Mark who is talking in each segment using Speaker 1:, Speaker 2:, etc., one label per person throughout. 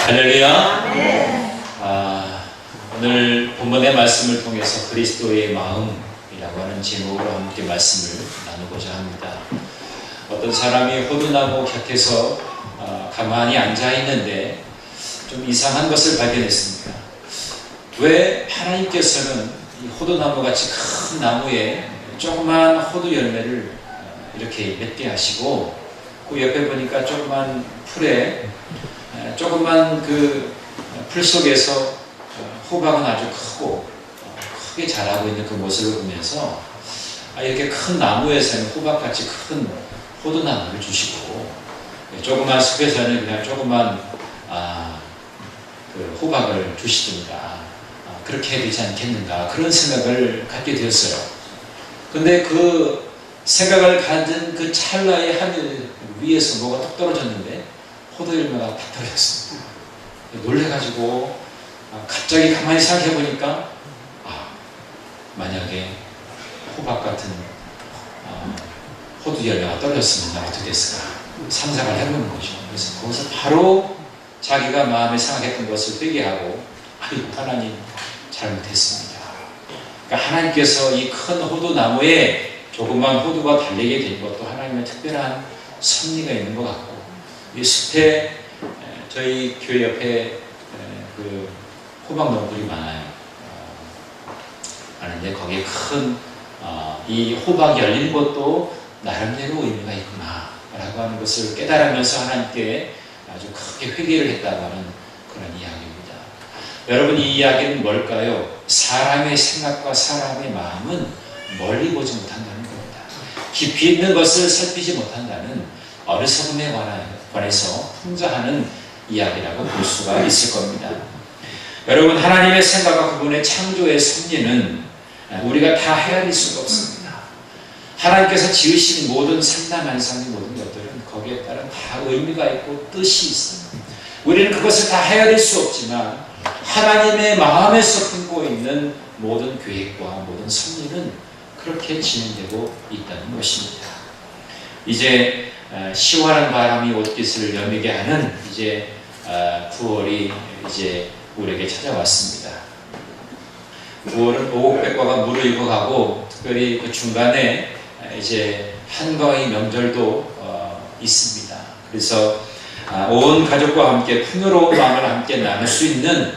Speaker 1: 할렐루야.
Speaker 2: 오늘 본문의 말씀을 통해서 그리스도의 마음이라고 하는 제목으로 함께 말씀을 나누고자 합니다. 어떤 사람이 호두나무 곁에서 가만히 앉아 있는데 좀 이상한 것을 발견했습니다. 왜 하나님께서는 이 호두나무 같이 큰 나무에 조그만 호두 열매를 이렇게 맺게 하시고, 그 옆에 보니까 조그만 풀에 조그만 그 풀 속에서 호박은 아주 크게 자라고 있는 그 모습을 보면서 이렇게 큰 나무에서는 호박같이 큰 호두나무를 주시고, 조그만 숲에서는 그냥 조그만 그 호박을 주시든가 그렇게 해야 되지 않겠는가, 그런 생각을 갖게 되었어요. 근데 그 생각을 가진 그 찰나의 하늘 위에서 뭐가 뚝 떨어졌는데 호두 열매가 다 떨어졌습니다. 놀래가지고 갑자기 가만히 생각해 보니까 만약에 호박 같은 호두 열매가 떨어졌으면 나 어떻게 됐을까 상상을 해보는 거죠. 그래서 거기서 바로 자기가 마음에 생각했던 것을 회개하고, 하나님 잘못했습니다. 그러니까 하나님께서 이 큰 호두 나무에 조그만 호두가 달리게 된 것도 하나님의 특별한 섭리가 있는 것 같고, 이 숲에 저희 교회 옆에 그 호박 농굴이 많은데 거기에 큰 이 호박이 열린 것도 나름대로 의미가 있구나 라고 하는 것을 깨달으면서 하나님께 아주 크게 회개를 했다고 하는 그런 이야기입니다. 여러분, 이 이야기는 뭘까요? 사람의 생각과 사람의 마음은 멀리 보지 못한다는 겁니다. 깊이 있는 것을 살피지 못한다는 어리석음에 관해서 풍자하는 이야기라고 볼 수가 있을 겁니다. 여러분, 하나님의 생각과 그분의 창조의 섭리는 우리가 다 헤아릴 수가 없습니다. 하나님께서 지으신 모든 상당한상의 모든 것들은 거기에 따른 다 의미가 있고 뜻이 있습니다. 우리는 그것을 다 헤아릴 수 없지만 하나님의 마음에서 품고 있는 모든 계획과 모든 섭리는 그렇게 진행되고 있다는 것입니다. 이제 시원한 바람이 옷깃을 여미게 하는 이제 9월이 이제 우리에게 찾아왔습니다. 9월은 오곡백과가 무르익어가고, 특별히 그 중간에 이제 한가위 명절도 있습니다. 그래서 온 가족과 함께 풍요로운 마음을 함께 나눌 수 있는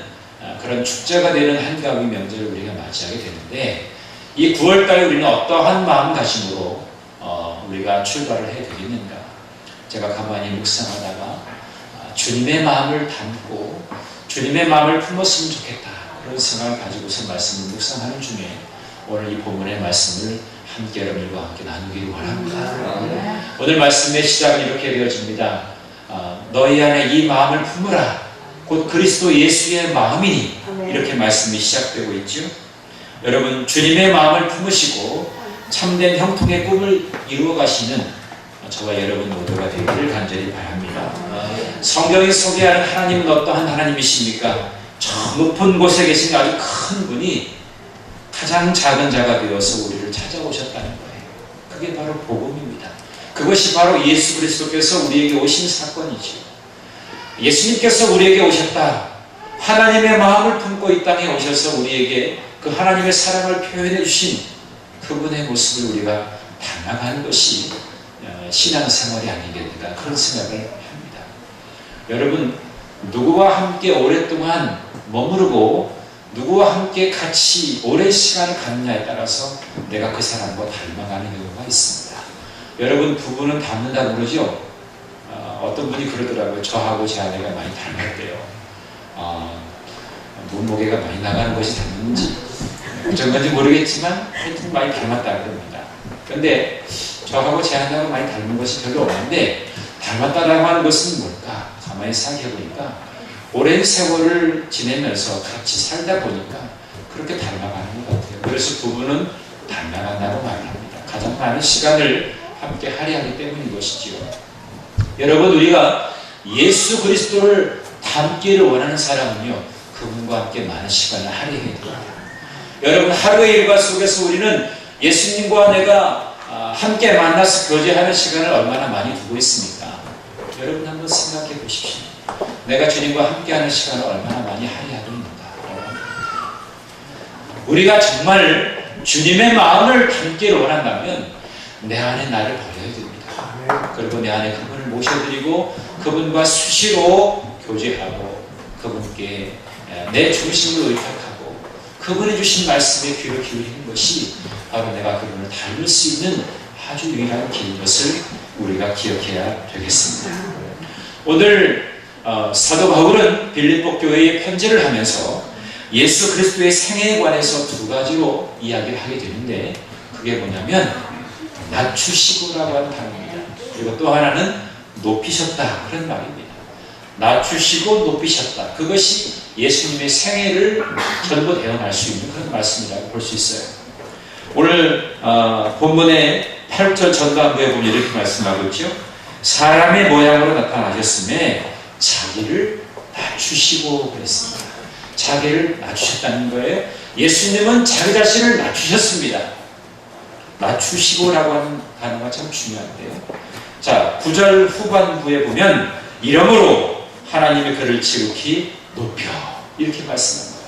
Speaker 2: 그런 축제가 되는 한가위 명절을 우리가 맞이하게 되는데, 이 9월달에 우리는 어떠한 마음가짐으로 우리가 출발을 해야 되겠는가? 제가 가만히 묵상하다가 주님의 마음을 담고 주님의 마음을 품었으면 좋겠다, 그런 생각을 가지고서 말씀을 묵상하는 중에 오늘 이 본문의 말씀을 함께 여러분과 함께 나누기를 원합니다. 오늘 말씀의 시작은 이렇게 되어집니다. 너희 안에 이 마음을 품으라, 곧 그리스도 예수의 마음이니, 이렇게 말씀이 시작되고 있죠. 여러분, 주님의 마음을 품으시고 참된 형통의 꿈을 이루어 가시는 저와 여러분 모두가 되기를 간절히 바랍니다. 성경이 소개하는 하나님은 어떠한 하나님이십니까? 저 높은 곳에 계신 아주 큰 분이 가장 작은 자가 되어서 우리를 찾아오셨다는 거예요. 그게 바로 복음입니다. 그것이 바로 예수 그리스도께서 우리에게 오신 사건이죠. 예수님께서 우리에게 오셨다. 하나님의 마음을 품고 이 땅에 오셔서 우리에게 그 하나님의 사랑을 표현해 주신 그분의 모습을 우리가 닮아가는 것이 신앙생활이 아니겠는가, 그런 생각을 합니다. 여러분, 누구와 함께 오랫동안 머무르고 누구와 함께 같이 오랜 시간을 갖느냐에 따라서 내가 그 사람과 닮아가는 경우가 있습니다. 여러분, 부부는 닮는다고 그러죠? 어떤 분이 그러더라고요. 저하고 제 아내가 많이 닮았대요. 몸무게가 많이 나가는 것이 닮는지 어쩐 건지 모르겠지만 하여튼 많이 닮았다 그럽니다. 그런데 저하고 제 아내하고 많이 닮은 것이 별로 없는데, 닮았다라고 하는 것은 뭘까? 가만히 생각해 보니까 오랜 세월을 지내면서 같이 살다 보니까 그렇게 닮아가는 것 같아요. 그래서 부부는 닮아간다고 말을 합니다. 가장 많은 시간을 함께 할애하기 때문인 것이지요. 여러분, 우리가 예수 그리스도를 닮기를 원하는 사람은요, 그분과 함께 많은 시간을 할애해야 됩니다. 여러분, 하루의 일과 속에서 우리는 예수님과 내가 함께 만나서 교제하는 시간을 얼마나 많이 두고 있습니까? 여러분 한번 생각해 보십시오. 내가 주님과 함께하는 시간을 얼마나 많이 할애하고 있는가. 우리가 정말 주님의 마음을 담기를 원한다면 내 안에 나를 버려야 됩니다. 그리고 내 안에 그분을 모셔드리고 그분과 수시로 교제하고 그분께 내 중심을 의탁하고 그분이 주신 말씀에 귀를 기울이는 것이 바로 내가 그분을 닮을 수 있는 아주 유일한 길인 것을 우리가 기억해야 되겠습니다. 오늘 사도 바울은 빌립보 교회에 편지를 하면서 예수 그리스도의 생애에 관해서 두 가지로 이야기를 하게 되는데 그게 뭐냐면 낮추시고라고 하는 단어입니다. 그리고 또 하나는 높이셨다 그런 말입니다. 낮추시고 높이셨다. 그것이 예수님의 생애를 전부 대언할 수 있는 그런 말씀이라고 볼 수 있어요. 오늘 본문의 8절 전반부에 보면 이렇게 말씀하고 있죠. 사람의 모양으로 나타나셨음에 자기를 낮추시고 그랬습니다. 자기를 낮추셨다는 거예요. 예수님은 자기 자신을 낮추셨습니다. 낮추시고라고 하는 단어가 참 중요한데요. 자, 9절 후반부에 보면 이러므로 하나님의 그를 지극히 높여 이렇게 말씀합니다.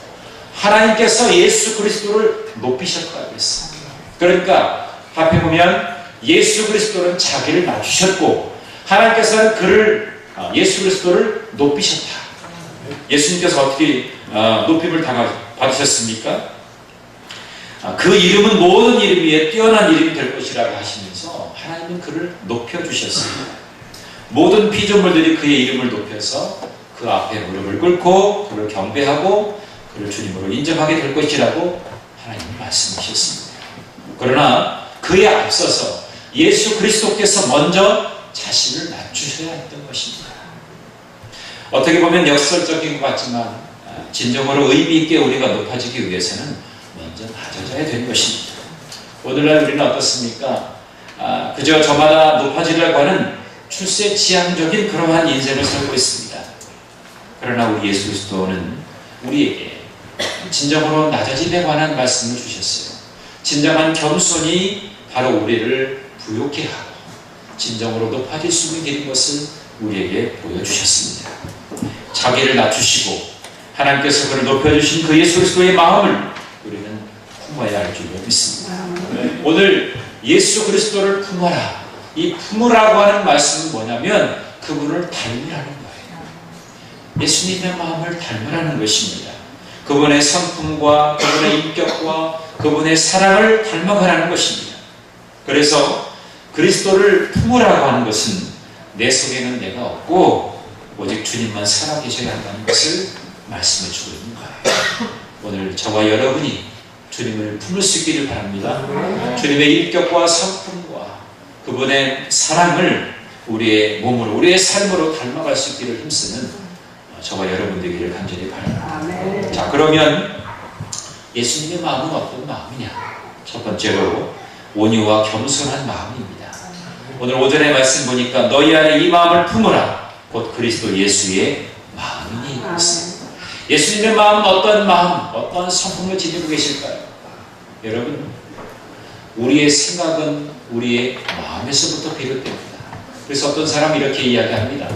Speaker 2: 하나님께서 예수 그리스도를 높이셨다고 했습니다. 그러니까 앞에 보면 예수 그리스도는 자기를 낮추셨고 하나님께서는 예수 그리스도를 높이셨다. 예수님께서 어떻게 높임을 받으셨습니까? 그 이름은 모든 이름 위에 뛰어난 이름이 될 것이라고 하시면서 하나님은 그를 높여주셨습니다. 모든 피조물들이 그의 이름을 높여서 그 앞에 무릎을 꿇고 그를 경배하고 그를 주님으로 인정하게 될 것이라고 하나님은 말씀하셨습니다. 그러나 그에 앞서서 예수 그리스도께서 먼저 자신을 낮추셔야 했던 것입니다. 어떻게 보면 역설적인 것 같지만 진정으로 의미 있게 우리가 높아지기 위해서는 먼저 낮아져야 되는 것입니다. 오늘날 우리는 어떻습니까? 그저 저마다 높아지려고 하는 출세지향적인 그러한 인생을 살고 있습니다. 그러나 우리 예수 그리스도는 우리에게 진정으로 낮아짐에 관한 말씀을 주셨어요. 진정한 겸손이 바로 우리를 부욕해 하고 진정으로 높아질 수 있게 된 것을 우리에게 보여주셨습니다. 자기를 낮추시고 하나님께서 그를 높여주신 그 예수 그리스도의 마음을 우리는 품어야 할 줄로 믿습니다. 오늘 예수 그리스도를 품어라. 이 품으라고 하는 말씀은 뭐냐면 그분을 닮으라는 거예요. 예수님의 마음을 닮으라는 것입니다. 그분의 성품과 그분의 인격과 그분의 사랑을 닮아가라는 것입니다. 그래서 그리스도를 품으라고 하는 것은 내 속에는 내가 없고 오직 주님만 살아계셔야 한다는 것을 말씀해 주고 있는 거예요. 오늘 저와 여러분이 주님을 품을 수 있기를 바랍니다. 주님의 인격과 성품과 그분의 사랑을 우리의 몸으로 우리의 삶으로 닮아갈 수 있기를 힘쓰는 저와 여러분 되기를 간절히 바랍니다. 자, 그러면 예수님의 마음은 어떤 마음이냐? 첫 번째로 온유와 겸손한 마음입니다. 오늘 오전에 말씀 보니까 너희 안에 이 마음을 품으라. 곧 그리스도 예수의 마음이니 그랬습니다. 예수님의 마음은 어떤 마음, 어떤 성품을 지니고 계실까요? 여러분, 우리의 생각은 우리의 마음에서부터 비롯됩니다. 그래서 어떤 사람이 이렇게 이야기합니다.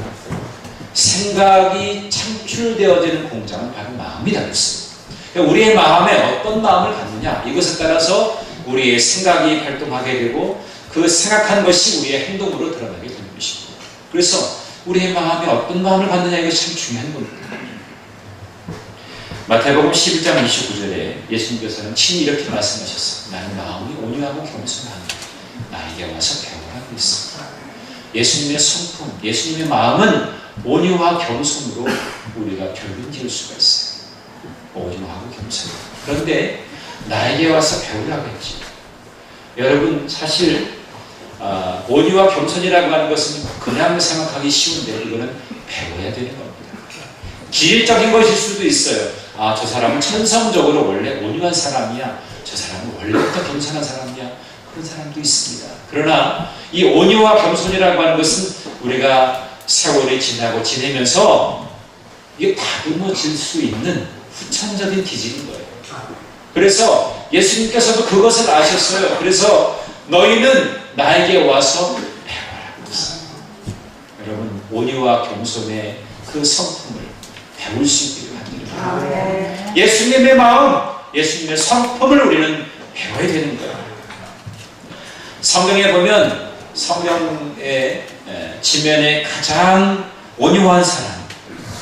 Speaker 2: 생각이 창출되어지는 공장은 바로 마음이다 그랬어요. 그러니까 우리의 마음에 어떤 마음을 갖느냐 이것에 따라서 우리의 생각이 활동하게 되고 그 생각한 것이 우리의 행동으로 드러나게 되는 것입니다. 그래서 우리의 마음에 어떤 마음을 갖느냐 이것이 참 중요한 겁니다. 마태복음 11장 29절에 예수님께서는 친히 이렇게 말씀하셨어요. 나는 마음이 온유하고 겸손하니 나에게 와서 배우라고 했습니다. 예수님의 성품, 예수님의 마음은 온유와 겸손으로 우리가 결론 지을 수가 있어요. 온유하고 겸손. 그런데 나에게 와서 배우라고 했지. 여러분 사실 온유와 겸손이라고 하는 것은 그냥 생각하기 쉬운데 이거는 배워야 되는 겁니다. 기질적인 것일 수도 있어요. 저 사람은 천성적으로 원래 온유한 사람이야. 저 사람은 원래부터 겸손한 사람이야. 그런 사람도 있습니다. 그러나 이 온유와 겸손이라고 하는 것은 우리가 세월이 지나고 지내면서 이게 다듬어질 수 있는 후천적인 기질인 거예요. 그래서 예수님께서도 그것을 아셨어요. 그래서 너희는 나에게 와서 배워라. 여러분 온유와 겸손의 그 성품을 배울 수 있기를 간절히 예수님의 마음, 예수님의 성품을 우리는 배워야 되는 거예요. 성경에 보면 성경의 지면에 가장 온유한 사람,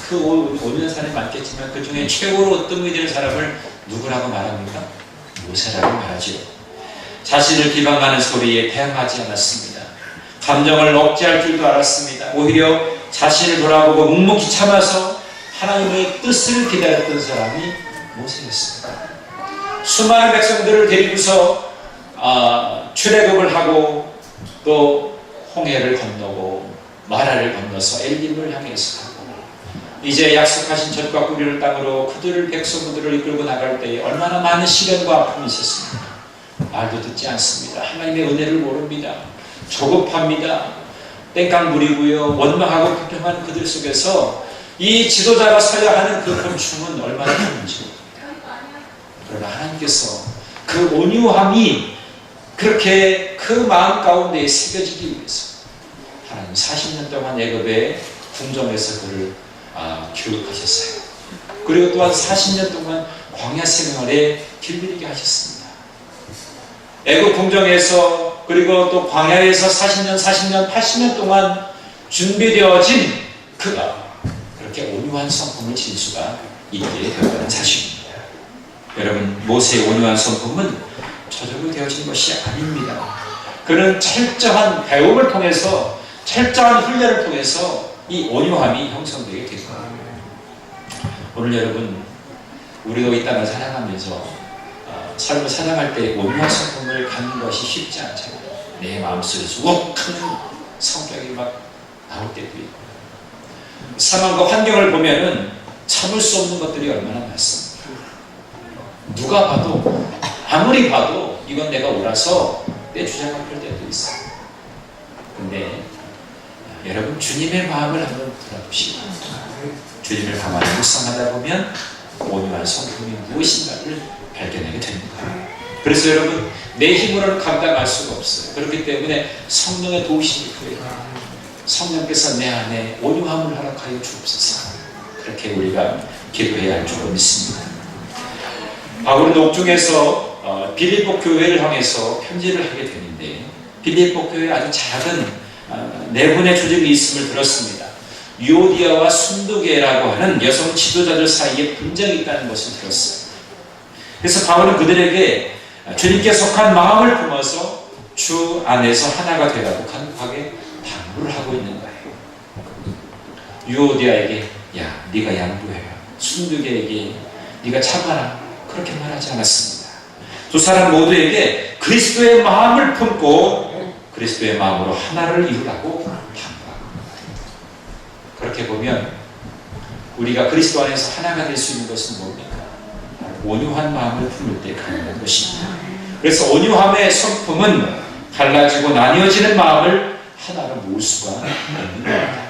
Speaker 2: 그 온유한 사람이 많겠지만 그 중에 최고로 어떤 되는 사람을 누구라고 말합니까? 모세라고 말하죠. 자신을 비방하는 소리에 대항하지 않았습니다. 감정을 억제할 줄도 알았습니다. 오히려 자신을 돌아보고 묵묵히 참아서 하나님의 뜻을 기다렸던 사람이 모세였습니다. 수많은 백성들을 데리고서 출애굽을 하고 또 홍해를 건너고 마라를 건너서 엘림을 향해서 가고 이제 약속하신 젖과 꿀을 땅으로 그들을 백성들을 이끌고 나갈 때에 얼마나 많은 시련과 아픔이 있었습니까? 말도 듣지 않습니다. 하나님의 은혜를 모릅니다. 조급합니다. 땡깡 부리고요. 원망하고 불평하는 그들 속에서 이 지도자가 서야 하는 그 곤충은 얼마나 큰지 모릅니다. 그러나 하나님께서 그 온유함이 그렇게 그 마음 가운데 새겨지기 위해서 하나님 40년 동안 애굽의 궁정에서 그를 교육하셨어요. 그리고 또한 40년 동안 광야 생활에 길들이게 하셨습니다. 애굽 궁정에서 그리고 또 광야에서 40년, 80년 동안 준비되어진 그가 그렇게 온유한 성품을 지닌 수가 있게 되었다는 사실입니다. 여러분, 모세의 온유한 성품은 저절로 되어진 것이 아닙니다. 그는 철저한 배움을 통해서, 철저한 훈련을 통해서 이 온유함이 형성되게 된 겁니다. 오늘 여러분, 우리도 이 땅을 살아가면서 삶을 살아갈 때 온유한 성품을 갖는 것이 쉽지 않잖아요. 내 마음속에서 욱하는 성격이 막 나올 때도 있고, 상황과 환경을 보면은 참을 수 없는 것들이 얼마나 많습니다. 누가 봐도, 아무리 봐도 이건 내가 옳아서 내 주장을 펼 때도 있어요. 근데 여러분, 주님의 마음을 한번 들어보시고 주님을 가만히 묵상하다 보면 온유한 성품이 무엇인가를 발견하게 됩니다. 그래서 여러분, 내 힘으로는 감당할 수가 없어요. 그렇기 때문에 성령의 도우심이 필요해요. 성령께서 내 안에 온유함을 허락하여 주옵소서. 그렇게 우리가 기도해야 할 줄 믿습니다. 바울은 옥중에서 빌립보 교회를 향해서 편지를 하게 되는데, 빌립보 교회에 아주 작은 내분의 조직이 있음을 들었습니다. 유오디아와 순두계라고 하는 여성 지도자들 사이에 분쟁이 있다는 것을 들었어요. 그래서 바울은 그들에게 주님께 속한 마음을 품어서 주 안에서 하나가 되라고 간곡하게 당부를 하고 있는 거예요. 유오디아에게 야, 네가 양보해라. 순두계에게 네가 참아라. 그렇게 말하지 않았습니다. 두 사람 모두에게 그리스도의 마음을 품고 그리스도의 마음으로 하나를 이루라고 당부하고, 그렇게 보면 우리가 그리스도 안에서 하나가 될 수 있는 것은 뭡니까? 온유한 마음을 품을 때 가능한 것입니다. 그래서 온유함의 성품은 갈라지고 나뉘어지는 마음을 하나로 모을 수가 없는 겁니다.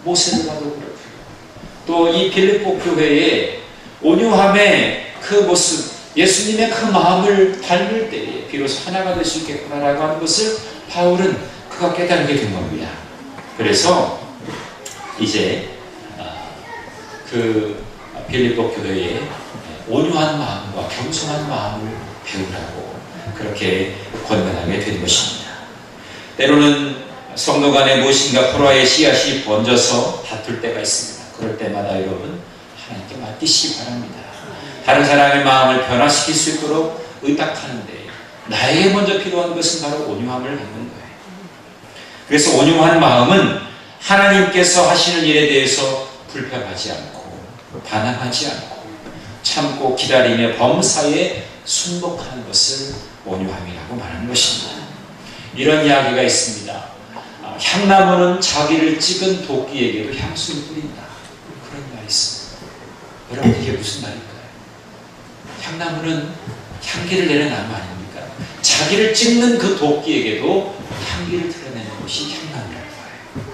Speaker 2: 모세를 봐도 그렇고요. 또 이 빌립보 교회의 온유함의 그 모습, 예수님의 그 마음을 닮을 때에 비로소 하나가 될 수 있겠구나라고 하는 것을 바울은 그가 깨닫게 된 겁니다. 그래서 이제 그 빌립보 교회의 온유한 마음과 겸손한 마음을 배우라고 그렇게 권면하게 된 것입니다. 때로는 성도 간에 무엇인가 불화의 씨앗이 번져서 다툴 때가 있습니다. 그럴 때마다 여러분, 하나님께 맡기시기 바랍니다. 다른 사람의 마음을 변화시킬 수 있도록 의탁하는데 나에게 먼저 필요한 것은 바로 온유함을 갖는 거예요. 그래서 온유한 마음은 하나님께서 하시는 일에 대해서 불평하지 않고 반항하지 않고 참고 기다리며 범사에 순복하는 것을 온유함이라고 말하는 것입니다. 이런 이야기가 있습니다. 향나무는 자기를 찍은 도끼에게도 향수를 뿌린다. 그런 말이 있습니다. 여러분, 이게 무슨 말일까요? 향나무는 향기를 내는 나무 아닙니까? 자기를 찍는 그 도끼에게도 향기를 드러내는 것이 향나무라는 거예요.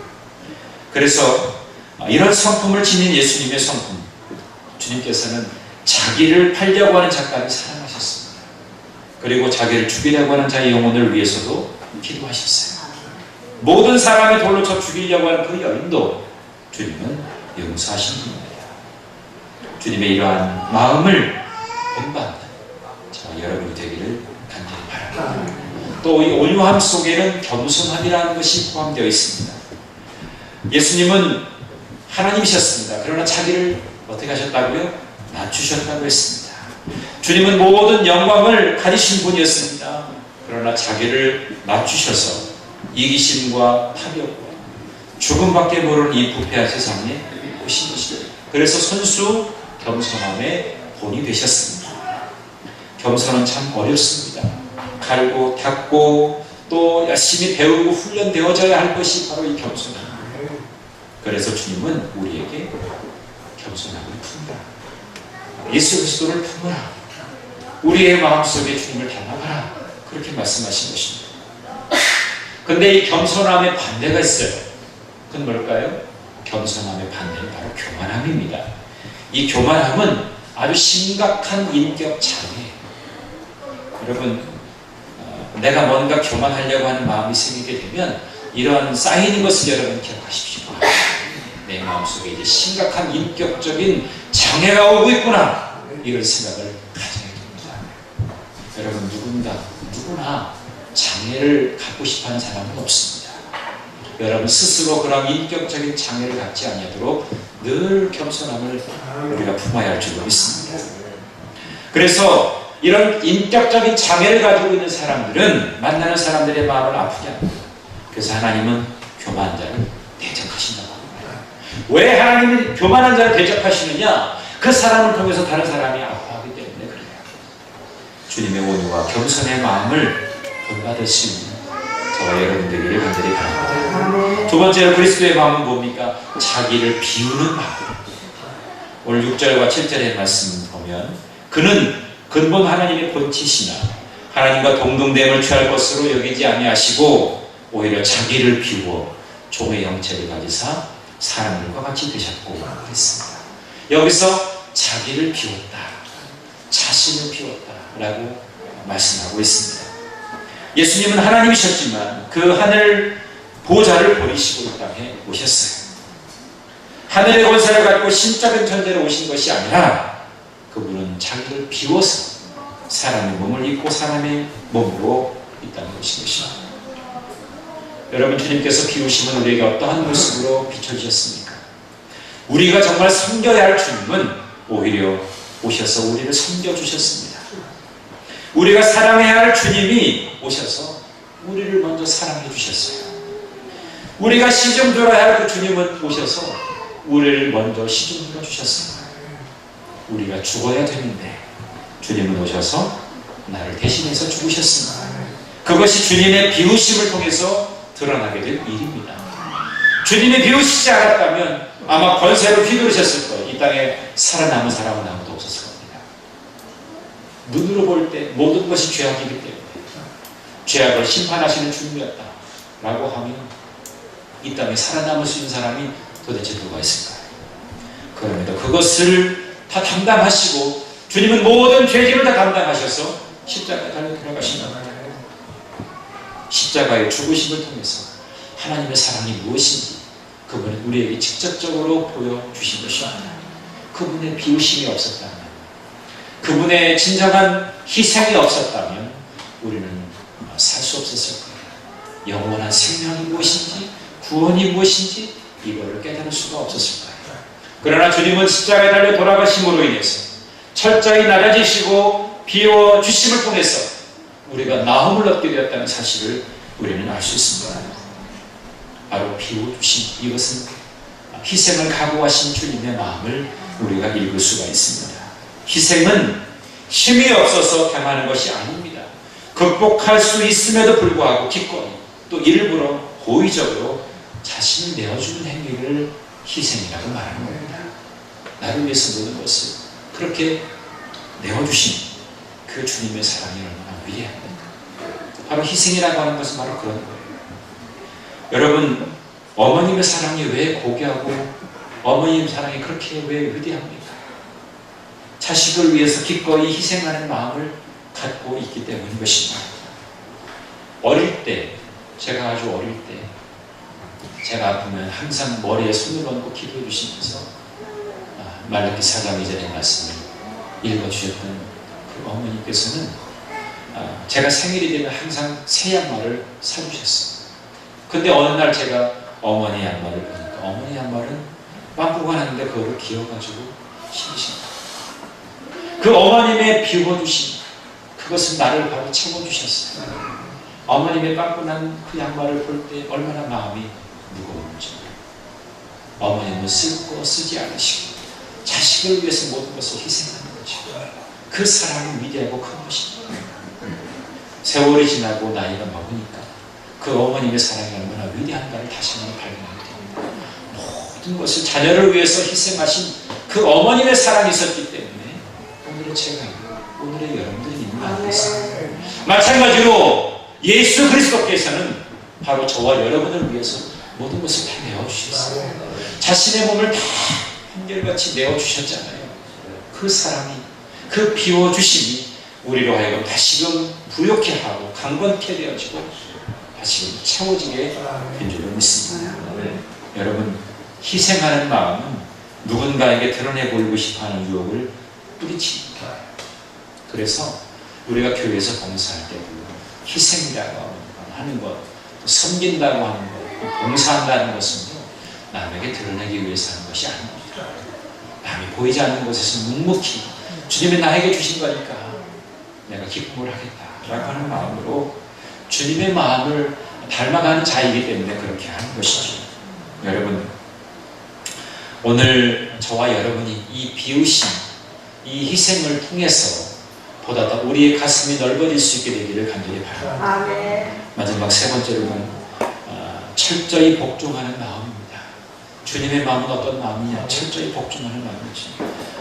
Speaker 2: 그래서 이런 성품을 지닌 예수님의 성품, 주님께서는 자기를 팔려고 하는 자까지 사랑하셨습니다. 그리고 자기를 죽이려고 하는 자의 영혼을 위해서도 기도하셨어요. 모든 사람이 돌로 쳐 죽이려고 하는 그 여인도 주님은 용서하신 분입니다. 주님의 이러한 마음을 본받는 저 여러분이 되기를 간절히 바랍니다. 또 이 온유함 속에는 겸손함이라는 것이 포함되어 있습니다. 예수님은 하나님이셨습니다. 그러나 자기를 어떻게 하셨다고요? 낮추셨다고 했습니다. 주님은 모든 영광을 가지신 분이었습니다. 그러나 자기를 낮추셔서 이기심과 타격과 죽음밖에 모르는 이 부패한 세상에 오신 것입니다. 그래서 선수 겸손함의 본이 되셨습니다. 겸손은 참 어렵습니다. 갈고 닦고 또 열심히 배우고 훈련되어져야 할 것이 바로 이 겸손함. 그래서 주님은 우리에게 겸손함을 품으라. 예수 그리스도를 품으라. 우리의 마음속에 주님을 닮아가라. 그렇게 말씀하신 것입니다. 근데 이 겸손함의 반대가 있어요. 그건 뭘까요? 겸손함의 반대는 바로 교만함입니다. 이 교만함은 아주 심각한 인격 장애예요. 여러분, 내가 뭔가 교만하려고 하는 마음이 생기게 되면 이런 쌓이는 것을 여러분 기억하십시오. 내 마음속에 이제 심각한 인격적인 장애가 오고 있구나, 이런 생각을 가져야 됩니다. 여러분, 누구나 장애를 갖고 싶어하는 사람은 없습니다. 여러분 스스로 그런 인격적인 장애를 갖지 않도록 늘 겸손함을 우리가 품어야 할 줄로 믿습니다. 그래서 이런 인격적인 장애를 가지고 있는 사람들은 만나는 사람들의 마음을 아프게 합니다. 그래서 하나님은 교만한 자를 대적하신다고 합니다. 왜 하나님은 교만한 자를 대적하시느냐? 그 사람을 통해서 다른 사람이 아파하기 때문에 그래요. 주님의 온유와 겸손의 마음을 본받을 수 있는 저와 여러분들이 간절히 바랍니다. 두 번째로 그리스도의 마음은 뭡니까? 자기를 비우는 마음. 오늘 6절과 7절의 말씀 보면 그는 근본 하나님의 본체시나 하나님과 동등됨을 취할 것으로 여기지 아니하시고 오히려 자기를 비우어 종의 형체를 가지사 사람들과 같이 되셨고 그랬습니다. 여기서 자기를 비웠다, 자신을 비웠다라고 말씀하고 있습니다. 예수님은 하나님이셨지만 그 하늘 보좌를 버리시고 이 땅에 오셨어요. 하늘의 권세를 갖고 신적인 존재로 오신 것이 아니라 그분은 자기를 비워서 사람의 몸을 입고 사람의 몸으로 이 땅에 오신 것입니다. 여러분, 주님께서 비우심은 우리에게 어떠한 모습으로 비춰주셨습니까? 우리가 정말 섬겨야 할 주님은 오히려 오셔서 우리를 섬겨주셨습니다. 우리가 사랑해야 할 주님이 오셔서 우리를 먼저 사랑해 주셨어요. 우리가 시중 들어야 할 그 주님은 오셔서 우리를 먼저 시중 들어 주셨어요. 우리가 죽어야 되는데 주님은 오셔서 나를 대신해서 죽으셨습니다. 그것이 주님의 비우심을 통해서 드러나게 될 일입니다. 주님이 비우시지 않았다면 아마 권세로 휘두르셨을 거예요. 이 땅에 살아남은 사람은 아무도 없었을 겁니다. 눈으로 볼 때 모든 것이 죄악이기 때문에 죄악을 심판하시는 주님이었다 라고 하면 이 땅에 살아남을 수 있는 사람이 도대체 누가 있을까요? 그럼에도 그것을 다 담당하시고 주님은 모든 죄짐을 다 담당하셔서 십자가에 달려 돌아가신다. 십자가의 죽으심을 통해서 하나님의 사랑이 무엇인지 그분은 우리에게 직접적으로 보여주신 것입니다. 그분의 비우심이 없었다면, 그분의 진정한 희생이 없었다면 우리는 살 수 없었을 거예요. 영원한 생명이 무엇인지, 구원이 무엇인지 이거를 깨달을 수가 없었을 거예요. 그러나 주님은 십자가에 달려 돌아가심으로 인해서 철저히 낮아지시고 비워주심을 통해서 우리가 나음을 얻게 되었다는 사실을 우리는 알 수 있습니다. 바로 비워주심, 이것은 희생을 각오하신 주님의 마음을 우리가 읽을 수가 있습니다. 희생은 힘이 없어서 당하는 것이 아닙니다. 극복할 수 있음에도 불구하고 기꺼이 또 일부러 고의적으로 자신을 내어주는 행위를 희생이라고 말하는 겁니다. 나를 위해서 모든 것을 그렇게 내어주신 그 주님의 사랑이 얼마나 위대합니까? 바로 희생이라고 하는 것은 바로 그런 거예요. 여러분, 어머님의 사랑이 왜 고귀하고 어머님 사랑이 그렇게 왜 위대합니까? 자식을 위해서 기꺼이 희생하는 마음을 갖고 있기 때문인 것입니다. 어릴 때, 제가 아주 어릴 때 제가 아프면 항상 머리에 손을 얹고 기도해 주시면서 말라기 4장 2절의 말씀을 읽어주셨던 그 어머니께서는 제가 생일이 되면 항상 새 양말을 사주셨어요. 근데 어느 날 제가 어머니 양말을 보니까 어머니 양말은 빵꾸가 났는데 그거를 기어가지고 신으신 거예요. 그 어머님의 비워주심, 그것은 나를 바로 채워주셨어요. 어머님의 빵꾸 난 그 양말을 볼 때 얼마나 마음이 무거운지. 어머님은 쓸 거 쓰지 않으시고 자식을 위해서 모든 것을 희생하는 거죠. 그 사랑은 위대하고 큰 것입니다. 세월이 지나고 나이가 먹으니까 그 어머님의 사랑이 얼마나 위대한가를 다시 한번 발견하게 됩니다. 모든 것을 자녀를 위해서 희생하신 그 어머님의 사랑이 있었기 때문에 오늘의 제가 있고 오늘의 여러분들이 있는 거 아니겠습니까? 마찬가지로 예수 그리스도께서는 바로 저와 여러분을 위해서 모든 것을 다 내어주셨어요. 자신의 몸을 다 한결같이 내어주셨잖아요. 그 사랑이, 그 비워주심이 우리로 하여금 다시금 부욕해 하고 강건케 되어지고 다시금 채워지게 된 줄로 믿습니다. 여러분, 희생하는 마음은 누군가에게 드러내 보이고 싶어하는 유혹을 뿌리칩니다. 그래서 우리가 교회에서 봉사할 때도 희생이라고 하는 것, 섬긴다고 하는 것, 봉사한다는 것은요, 남에게 드러내기 위해서 하는 것이 아닙니다. 남이 보이지 않는 곳에서 묵묵히 주님이 나에게 주신 거니까 내가 기쁨을 하겠다라고 하는 마음으로 주님의 마음을 닮아가는 자이기 때문에 그렇게 하는 것이죠. 여러분, 오늘 저와 여러분이 이 비우심, 이 희생을 통해서 보다 더 우리의 가슴이 넓어질 수 있게 되기를 간절히 바랍니다. 아멘. 마지막 세 번째로는 철저히 복종하는 마음입니다. 주님의 마음은 어떤 마음이냐? 철저히 복종하는 마음이죠.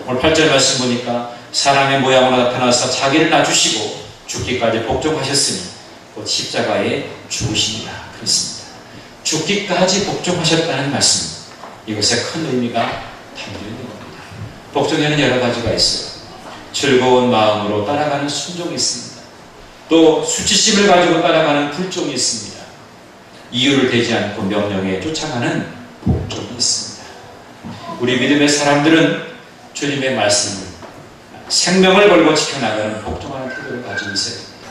Speaker 2: 오늘 8절 말씀 보니까 사람의 모양으로 나타나서 자기를 낮추시고 죽기까지 복종하셨으니 곧 십자가에 죽으시니라 그랬습니다. 죽기까지 복종하셨다는 말씀, 이것에 큰 의미가 담겨 있는 겁니다. 복종에는 여러 가지가 있어요. 즐거운 마음으로 따라가는 순종이 있습니다. 또 수치심을 가지고 따라가는 불종이 있습니다. 이유를 대지 않고 명령에 쫓아가는 복종이 있습니다. 우리 믿음의 사람들은 주님의 말씀을 생명을 걸고 지켜나가는 복종하는 태도를 가지고 있어야 됩니다.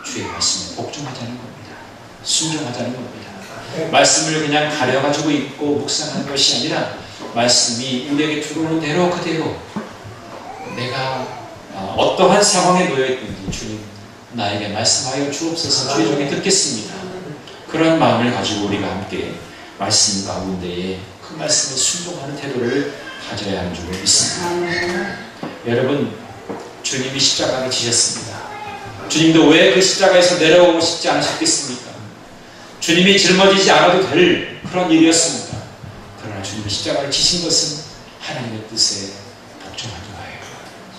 Speaker 2: 주의 말씀에 복종하자는 겁니다. 순종하자는 겁니다. 말씀을 그냥 가려가지고 읽고 묵상하는 것이 아니라 말씀이 우리에게 들어오는 대로 그대로 내가 어떠한 상황에 놓여있든지 주님 나에게 말씀하여 주옵소서, 주의 종이 듣겠습니다. 그런 마음을 가지고 우리가 함께 말씀 가운데에 그 말씀에 순종하는 태도를 가져야 하는 줄을 믿습니다. 여러분, 주님이 십자가를 지셨습니다. 주님도 왜 그 십자가에서 내려오고 싶지 않으셨겠습니까? 주님이 짊어지지 않아도 될 그런 일이었습니다. 그러나 주님이 십자가를 지신 것은 하나님의 뜻에 복종하는 거예요.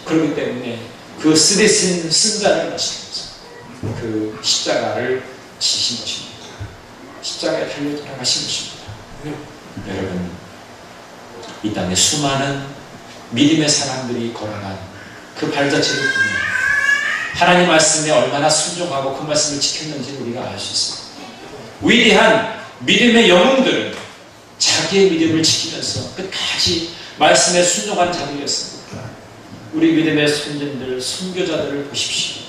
Speaker 2: 그렇기 때문에 그 쓰대신 승자를 마시면서 그 십자가를 지신 것입니다. 십자가에 달려 돌아가신 것입니다. 여러분, 이 땅에 수많은 믿음의 사람들이 걸어간 그 발자취를 보면 하나님 말씀에 얼마나 순종하고 그 말씀을 지켰는지 우리가 알 수 있습니다. 위대한 믿음의 영웅들은 자기의 믿음을 지키면서 끝까지 말씀에 순종한 자들이었습니다. 우리 믿음의 선진들, 선교자들을 보십시오.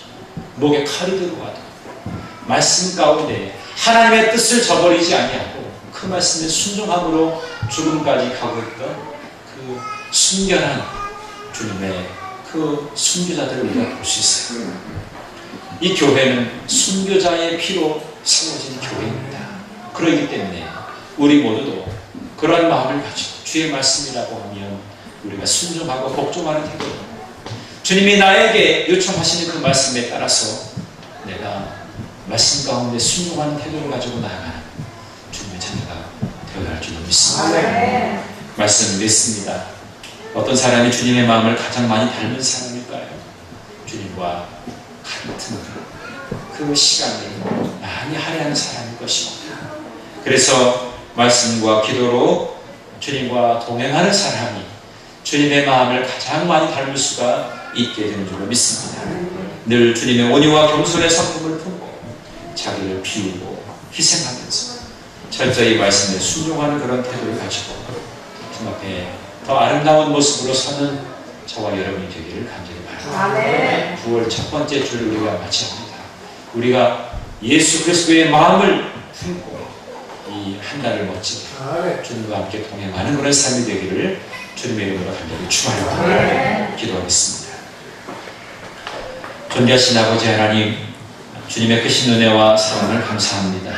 Speaker 2: 목에 칼이 들어와도 말씀 가운데 하나님의 뜻을 저버리지 아니하고 그 말씀에 순종함으로 죽음까지 가고 있던 그 순결한 주님의 그 순교자들을 우리가 볼 수 있어요. 이 교회는 순교자의 피로 세워진 교회입니다. 그렇기 때문에 우리 모두도 그러한 마음을 가지고 주의 말씀이라고 하면 우리가 순종하고 복종하는 태도로 주님이 나에게 요청하시는 그 말씀에 따라서 내가 말씀 가운데 순종하는 태도를 가지고 나아가는 주님의 자녀가 되어야 할 줄로 믿습니다. 말씀을 믿습니다. 어떤 사람이 주님의 마음을 가장 많이 닮은 사람일까요? 주님과 같은 그 시간을 많이 할애하는 사람일 것입니다. 그래서 말씀과 기도로 주님과 동행하는 사람이 주님의 마음을 가장 많이 닮을 수가 있게 되는 줄로 믿습니다. 늘 주님의 온유와 겸손의 성품을 품고 자기를 비우고 희생하면서 철저히 말씀에 순종하는 그런 태도를 가지고 주 앞에 더 아름다운 모습으로 서는 저와 여러분이 되기를 간절히 바랍니다. 9월 첫 번째 주를 우리가 마칩니다. 우리가 예수 그리스도의 마음을 품고 이 한 달을 멋지게 주님과 함께 동행하는 그런 삶이 되기를 주님의 이름으로 간절히 축원합니다. 기도하겠습니다. 존귀하신 아버지 하나님, 주님의 크신 은혜와 사랑을 감사합니다.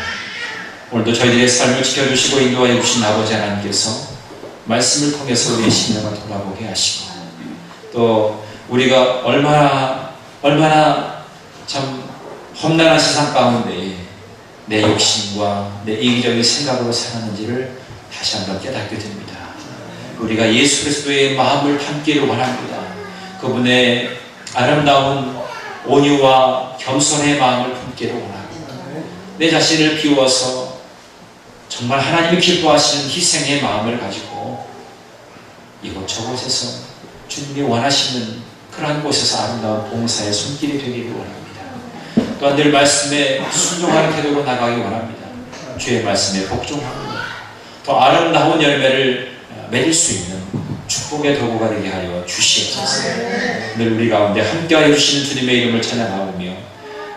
Speaker 2: 오늘도 저희들의 삶을 지켜주시고 인도하여 주신 아버지 하나님께서 말씀을 통해서 우리의 신령을 돌아보게 하시고 또 우리가 얼마나 참 험난한 세상 가운데 내 욕심과 내 이기적인 생각으로 살았는지를 다시 한번 깨닫게 됩니다. 우리가 예수 그리스도의 마음을 담기를 원합니다. 그분의 아름다운 온유와 겸손의 마음을 품기를 원합니다. 내 자신을 비워서 정말 하나님이 기뻐하시는 희생의 마음을 가지고 이곳저곳에서 주님이 원하시는 그러한 곳에서 아름다운 봉사의 손길이 되기를 원합니다. 또한 늘 말씀에 순종하는 태도로 나가기 원합니다. 주의 말씀에 복종하고 더 아름다운 열매를 맺을 수 있는 축복의 도구가 되게 하여 주시옵소서. 늘 우리 가운데 함께하여 주시는 주님의 이름을 찬양하오며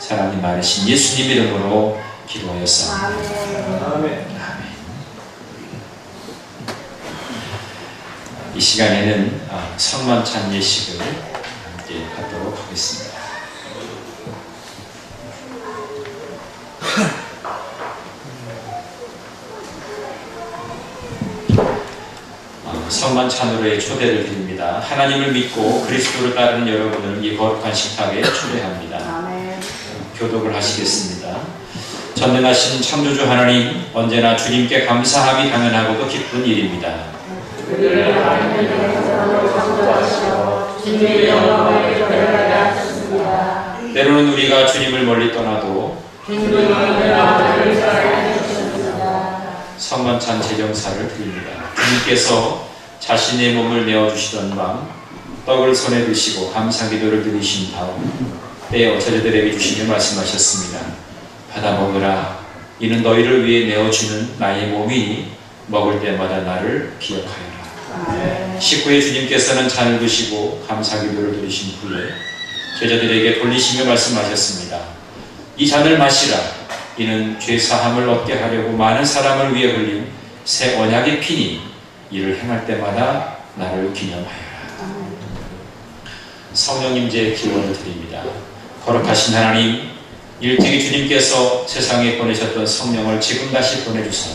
Speaker 2: 사랑이 많으신 예수님 이름으로 기도하였사옵니다. 아멘. 이 시간에는 성만찬 예식을 함께 갖도록 하겠습니다. 성만찬으로의 초대를 드립니다. 하나님을 믿고 그리스도를 따르는 여러분을 이 거룩한 식탁에 초대합니다.
Speaker 1: 아멘.
Speaker 2: 교독을 하시겠습니다. 전능하신 창조주 하나님, 언제나 주님께 감사함이 당연하고도 기쁜 일입니다.
Speaker 1: 우리를 하나님께서 창조하시어 주님의 영광을 드러나게 하셨습니다.
Speaker 2: 때로는 우리가 주님을 멀리 떠나도
Speaker 1: 주님은 나를 사랑해 주셨습니다.
Speaker 2: 성만찬 제정사를 드립니다. 주님께서 자신의 몸을 내어주시던 밤 떡을 손에 드시고 감사기도를 드리신 다음 떼어 제자들에게 주시며 말씀하셨습니다. 받아 먹으라. 이는 너희를 위해 내어주는 나의 몸이니 먹을 때마다 나를 기억하여라. 식후에 주님께서는 잔을 드시고 감사기도를 드리신 후에 제자들에게 돌리시며 말씀하셨습니다. 이 잔을 마시라. 이는 죄사함을 얻게 하려고 많은 사람을 위해 흘린 새 언약의 피니 이를 행할 때마다 나를 기념하여라. 성령님제 기원을 드립니다. 거룩하신 하나님, 일찍이 주님께서 세상에 보내셨던 성령을 지금 다시 보내주사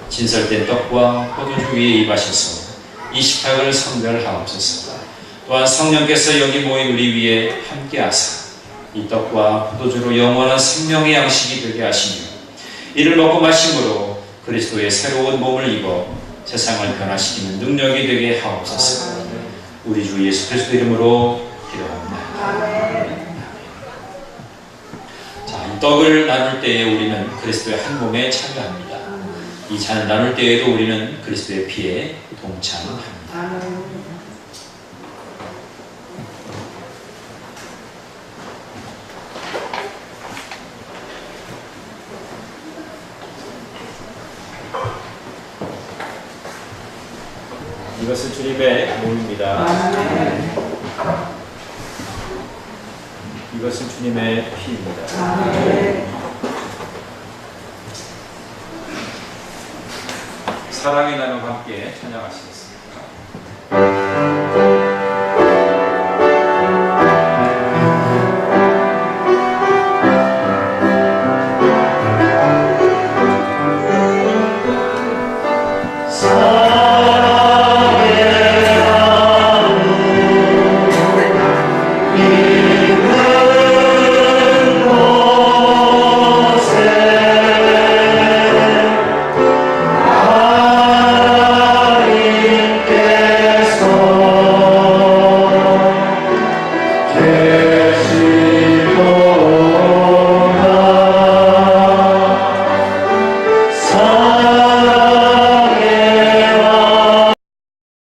Speaker 2: 진설된 떡과 포도주 위에 입하셔서 이 식탁을 성별하옵소서. 또한 성령께서 여기 모인 우리 위에 함께하사 이 떡과 포도주로 영원한 생명의 양식이 되게 하시며 이를 먹고 마심으로 그리스도의 새로운 몸을 입어 세상을 변화시키는 능력이 되게 하옵소서. 우리 주 예수 그리스도 이름으로 기도합니다. 자, 이 떡을 나눌 때에 우리는 그리스도의 한 몸에 참여합니다. 이 잔을 나눌 때에도 우리는 그리스도의 피에 동참합니다. 이것은 주님의 몸입니다. 이것은 주님의 피입니다. 사랑의 나눔 함께 찬양하시겠습니다.